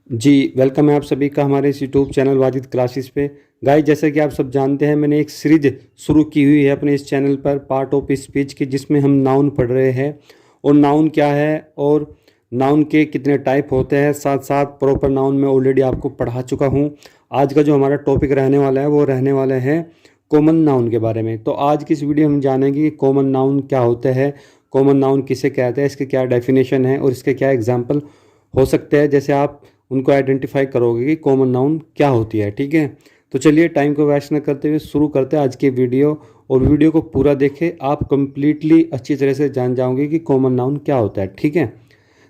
जी, welcome है आप सभी का हमारे इस यूट्यूब चैनल वाजिद क्लासेस पे। गाइस, जैसे कि आप सब जानते हैं, मैंने एक सीरीज शुरू की हुई है अपने इस चैनल पर पार्ट ऑफ स्पीच की, जिसमें हम नाउन पढ़ रहे हैं और नाउन क्या है और नाउन के कितने टाइप होते हैं। साथ साथ प्रॉपर नाउन मैं ऑलरेडी आपको पढ़ा चुका हूँ। आज का जो हमारा टॉपिक रहने वाला है वो रहने वाला है कॉमन नाउन के बारे में। तो आज की इस वीडियो में हम जानेंगे कि कॉमन नाउन क्या होता है, कॉमन नाउन किसे कहते हैं, इसके क्या डेफिनेशन है और इसके क्या एग्जाम्पल हो सकते हैं, जैसे आप उनको आइडेंटिफाई करोगे कि कॉमन नाउन क्या होती है। ठीक है, तो चलिए टाइम को वेस्ट न करते हुए शुरू करते हैं आज की वीडियो। और वीडियो को पूरा देखें, आप कंप्लीटली अच्छी तरह से जान जाओगे कि कॉमन नाउन क्या होता है। ठीक है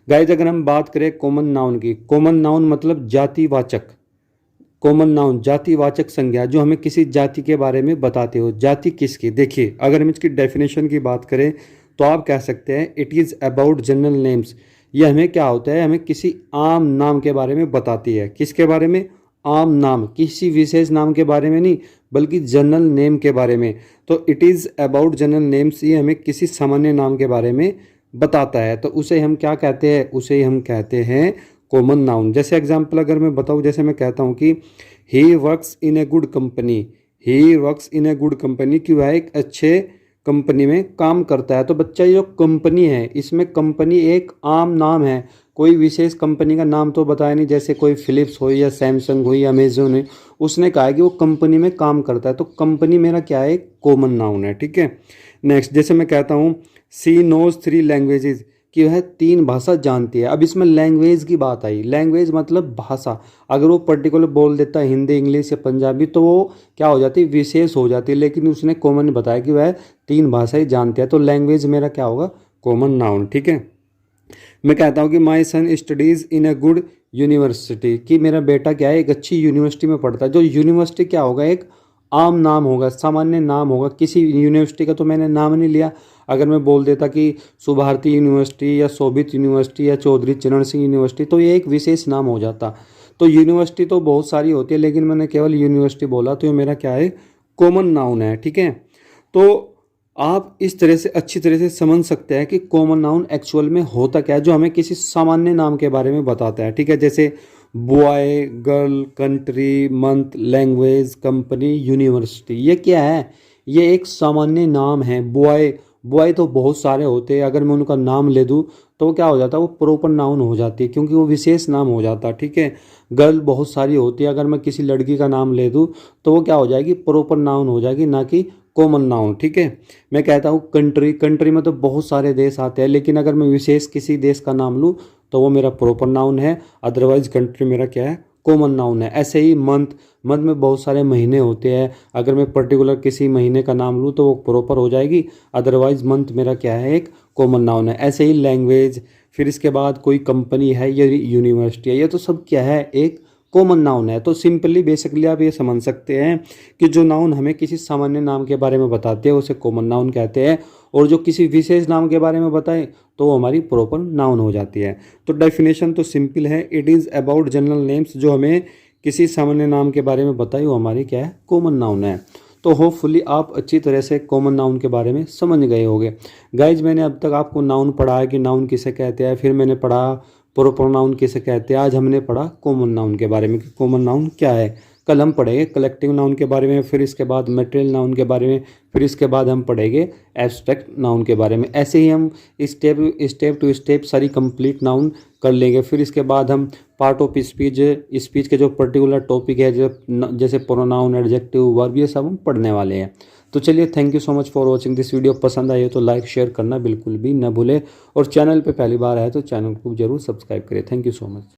गाइज, अगर हम बात करें कॉमन नाउन की, कॉमन नाउन मतलब जातिवाचक। कॉमन नाउन जातिवाचक संज्ञा जो हमें किसी जाति के बारे में बताते हो। जाति किसकी, देखिए अगर हम इसकी डेफिनेशन की बात करें तो आप कह सकते हैं it is about general names. ये हमें क्या होता है, हमें किसी आम नाम के बारे में बताती है। किसके बारे में? आम नाम, किसी विशेष नाम के बारे में नहीं, बल्कि जनरल नेम के बारे में। तो it is about general names, ये हमें किसी सामान्य नाम के बारे में बताता है। तो उसे हम क्या कहते हैं? उसे हम कहते हैं कॉमन नाउन। जैसे एग्जांपल अगर मैं बताऊं, जैसे मैं कहता हूं कि he works in a good company. He works in a good company कि वह एक अच्छे कंपनी में काम करता है। तो बच्चा, ये जो कंपनी है, इसमें कंपनी एक आम नाम है, कोई विशेष कंपनी का नाम तो बताया नहीं। जैसे कोई फिलिप्स हो या सैमसंग हो या अमेजोन है, उसने कहा है कि वो कंपनी में काम करता है, तो कंपनी मेरा क्या है? कॉमन नाउन है। ठीक है, नेक्स्ट जैसे मैं कहता हूँ सी नोज 3 लैंग्वेजेस कि वह 3 भाषा जानती है। अब इसमें लैंग्वेज की बात आई। लैंग्वेज मतलब भाषा। अगर वो पर्टिकुलर बोल देता है हिंदी, इंग्लिश या पंजाबी, तो वो क्या हो जाती है? विशेष हो जाती है। लेकिन उसने कॉमन बताया कि वह 3 भाषाएं जानते हैं, तो लैंग्वेज मेरा क्या होगा? Common noun. ठीक है, मैं कहता हूँ कि my son studies in a good university कि मेरा बेटा क्या है? एक अच्छी यूनिवर्सिटी में पढ़ता है। जो यूनिवर्सिटी क्या होगा? एक आम नाम होगा, सामान्य नाम होगा। किसी यूनिवर्सिटी का तो मैंने नाम नहीं लिया। अगर मैं बोल देता कि सुभारती यूनिवर्सिटी या शोभित यूनिवर्सिटी या चौधरी चरण सिंह यूनिवर्सिटी, तो ये एक विशेष नाम हो जाता। तो यूनिवर्सिटी तो बहुत सारी होती है, लेकिन मैंने केवल यूनिवर्सिटी बोला, तो ये मेरा क्या है? कॉमन नाउन है। ठीक है, तो आप इस तरह से अच्छी तरह से समझ सकते हैं कि कॉमन नाउन एक्चुअल में होता क्या है, जो हमें किसी सामान्य नाम के बारे में बताता है। ठीक है, जैसे boy, girl, country, month, language, company, university, ये क्या है? ये एक सामान्य नाम है। बॉय, बॉय तो बहुत सारे होते हैं, अगर मैं उनका नाम ले दूँ तो क्या हो जाता है? वो प्रॉपर नाउन हो जाती है, क्योंकि वो विशेष नाम हो जाता है। ठीक है, गर्ल बहुत सारी होती है, अगर मैं किसी लड़की का नाम ले दूँ तो वो क्या हो जाएगी? प्रॉपर नाउन हो जाएगी, ना कि कॉमन नाउन। ठीक है, मैं कहता हूँ कंट्री, कंट्री में तो बहुत सारे देश आते हैं, लेकिन अगर मैं विशेष किसी देश का नाम लूँ तो वो मेरा प्रॉपर नाउन है। अदरवाइज कंट्री मेरा क्या है? कॉमन नाउन है। ऐसे ही मंथ, मंथ में बहुत सारे महीने होते हैं, अगर मैं पर्टिकुलर किसी महीने का नाम लूँ तो वो प्रॉपर हो जाएगी। अदरवाइज मंथ मेरा क्या है? एक कॉमन नाउन है। ऐसे ही लैंग्वेज, फिर इसके बाद कोई कंपनी है या यूनिवर्सिटी है, ये तो सब क्या है? एक कॉमन नाउन है। तो सिंपली बेसिकली आप ये समझ सकते हैं कि जो नाउन हमें किसी सामान्य नाम के बारे में बताते हैं उसे कॉमन नाउन कहते हैं, और जो किसी विशेष नाम के बारे में बताए तो वो हमारी प्रॉपर नाउन हो जाती है। तो डेफिनेशन तो सिंपल है, it is about general names, जो हमें किसी सामान्य नाम के बारे में बताए वो हमारी क्या है? कॉमन नाउन है। तो होपफुली आप अच्छी तरह से कॉमन नाउन के बारे में समझ गए होंगे। गाइज, मैंने अब तक आपको नाउन पढ़ा है कि नाउन किसे कहते हैं, फिर मैंने पढ़ा प्रोपर नाउन किसे कहते हैं, आज हमने पढ़ा कॉमन नाउन के बारे में कि कॉमन नाउन क्या है। कल हम पढ़ेंगे कलेक्टिव नाउन के बारे में, फिर इसके बाद मटेरियल नाउन के बारे में, फिर इसके बाद हम पढ़ेंगे एब्स्ट्रैक्ट नाउन के बारे में। ऐसे ही हम स्टेप टू स्टेप सारी कंप्लीट नाउन कर लेंगे। फिर इसके बाद हम पार्ट ऑफ स्पीच, स्पीच के जो पर्टिकुलर टॉपिक है, जो जैसे प्रोनाउन, एडजेक्टिव, वर्ब, ये सब हम पढ़ने वाले हैं। तो चलिए, thank you so much for watching this video. पसंद आई हो तो लाइक शेयर करना बिल्कुल भी न भूले, और चैनल पे पहली बार आए तो चैनल को जरूर सब्सक्राइब करें। Thank you so much.